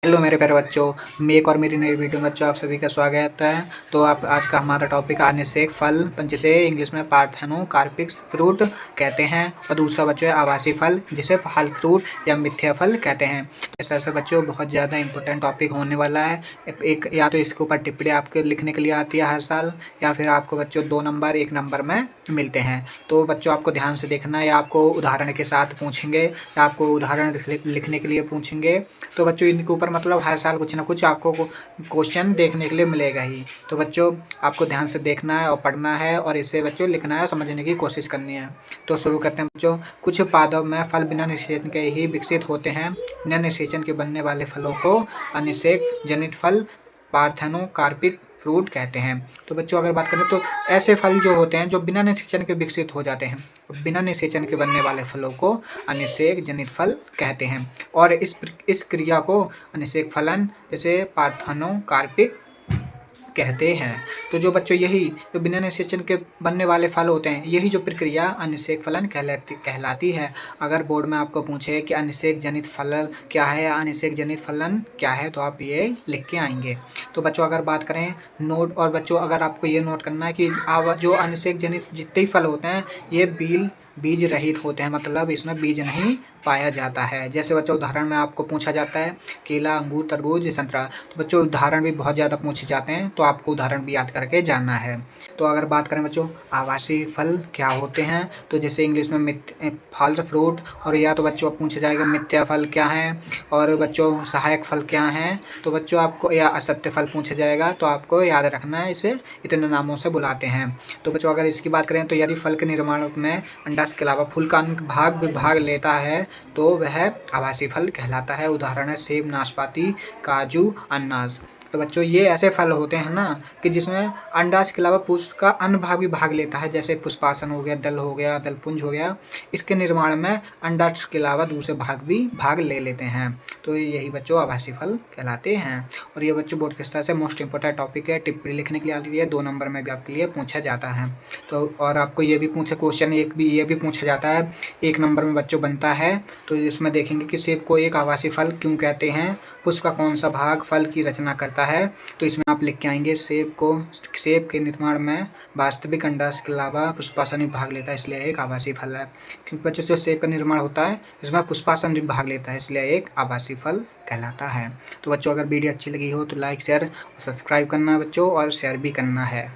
Hello मेरे प्यारे बच्चों, मैं एक और मेरी नई वीडियो में बच्चों आप सभी का स्वागत है। तो आप आज का हमारा टॉपिक अनिषेक फल, जिसे इंग्लिश में पार्थेनोकार्पिक फ्रूट कहते हैं, और दूसरा बच्चों है आवासी फल, जिसे फल फ्रूट या मिथ्या फल कहते हैं। तो इस तरह से बच्चों बहुत ज़्यादा इंपॉर्टेंट टॉपिक होने वाला है। एक या तो इसके ऊपर टिप्पणी आपके लिखने के लिए आती है हर साल, या फिर आपको बच्चों 2 नंबर 1 नंबर में मिलते हैं। तो बच्चों आपको ध्यान से देखना है, या आपको उदाहरण के साथ पूछेंगे या आपको उदाहरण लिखने के लिए पूछेंगे। तो बच्चों इनके ऊपर मतलब हर साल कुछ ना कुछ आपको क्वेश्चन देखने के लिए मिलेगा ही। तो बच्चों आपको ध्यान से देखना है और पढ़ना है, और इसे बच्चों लिखना है, समझने की कोशिश करनी है। तो शुरू करते हैं बच्चों। कुछ पादप में फल बिना निषेचन के ही विकसित होते हैं। बिना निषेचन के बनने वाले फलों को अनिषेक जनित फल, पार्थेनोकार्पिक फ्रूट कहते हैं। तो बच्चों अगर बात करें तो ऐसे फल जो होते हैं जो बिना निषेचन के विकसित हो जाते हैं, बिना निषेचन के बनने वाले फलों को अनिषेक जनित फल कहते हैं। और इस क्रिया को अनिषेक फलन जैसे पार्थेनोकार्पिक कहते हैं। तो जो बच्चों यही जो बिना निषेचन के बनने वाले फल होते हैं, यही जो प्रक्रिया अनिषेक फलन कहलाती है। अगर बोर्ड में आपको पूछे कि अनिषेक जनित फलन क्या है या अनिषेक जनित फलन क्या है, तो आप ये लिख के आएंगे। तो बच्चों अगर बात करें नोट, और बच्चों अगर आपको ये नोट करना है कि जो अनिषेक जनित जितने फल होते हैं ये बीज रहित होते हैं, मतलब इसमें बीज नहीं पाया जाता है। जैसे बच्चों उदाहरण में आपको पूछा जाता है केला, अंगूर, तरबूज, संतरा। तो बच्चों उदाहरण भी बहुत ज़्यादा पूछे जाते हैं, तो आपको उदाहरण भी याद करके जानना है। तो अगर बात करें बच्चों आवासीय फल क्या होते हैं, तो जैसे इंग्लिश में फल फ्रूट, और या तो बच्चों पूछा जाएगा मिथ्या फल क्या है, और बच्चों सहायक फल क्या हैं। तो बच्चों आपको या असत्य फल पूछा जाएगा, तो आपको याद रखना है इसे इतने नामों से बुलाते हैं। तो बच्चों अगर इसकी बात करें तो यदि फल के निर्माण में अंडाशय के अलावा फूल का अन्य भाग लेता है तो वह आवासीय फल कहलाता है। उदाहरण है सेब, नाशपाती, काजू, अनानास। तो बच्चों ये ऐसे फल होते हैं ना कि जिसमें अंडाशय के अलावा पुष्प का अन्य भाग भी भाग लेता है, जैसे पुष्पासन हो गया, दल हो गया, दलपुंज हो गया। इसके निर्माण में अंडाशय के अलावा दूसरे भाग भी भाग ले लेते हैं। तो यही बच्चों आवासीय फल कहलाते हैं। और ये बच्चों बोर्ड किस तरह से मोस्ट इंपॉर्टेंट टॉपिक है, टिप्पणी लिखने के लिए आती है, 2 नंबर में भी आपके लिए पूछा जाता है। तो और आपको ये भी पूछा क्वेश्चन ये भी पूछा जाता है 1 नंबर में बच्चों बनता है। तो इसमें देखेंगे कि सेब को एक आवासीय फल क्यों कहते हैं, पुष्प का कौन सा भाग फल की रचना करता है। तो इसमें आप लिख के आएंगे सेब के निर्माण में वास्तविक अंडाशय के अलावा पुष्पासन भी भाग लेता है, इसलिए एक आवासीय फल है। क्योंकि बच्चों जो सेब का निर्माण होता है इसमें पुष्पासन भी भाग लेता है, इसलिए एक आवासीय फल कहलाता है। तो बच्चों अगर वीडियो अच्छी लगी हो तो लाइक, शेयर और सब्सक्राइब करना बच्चों, और शेयर भी करना है।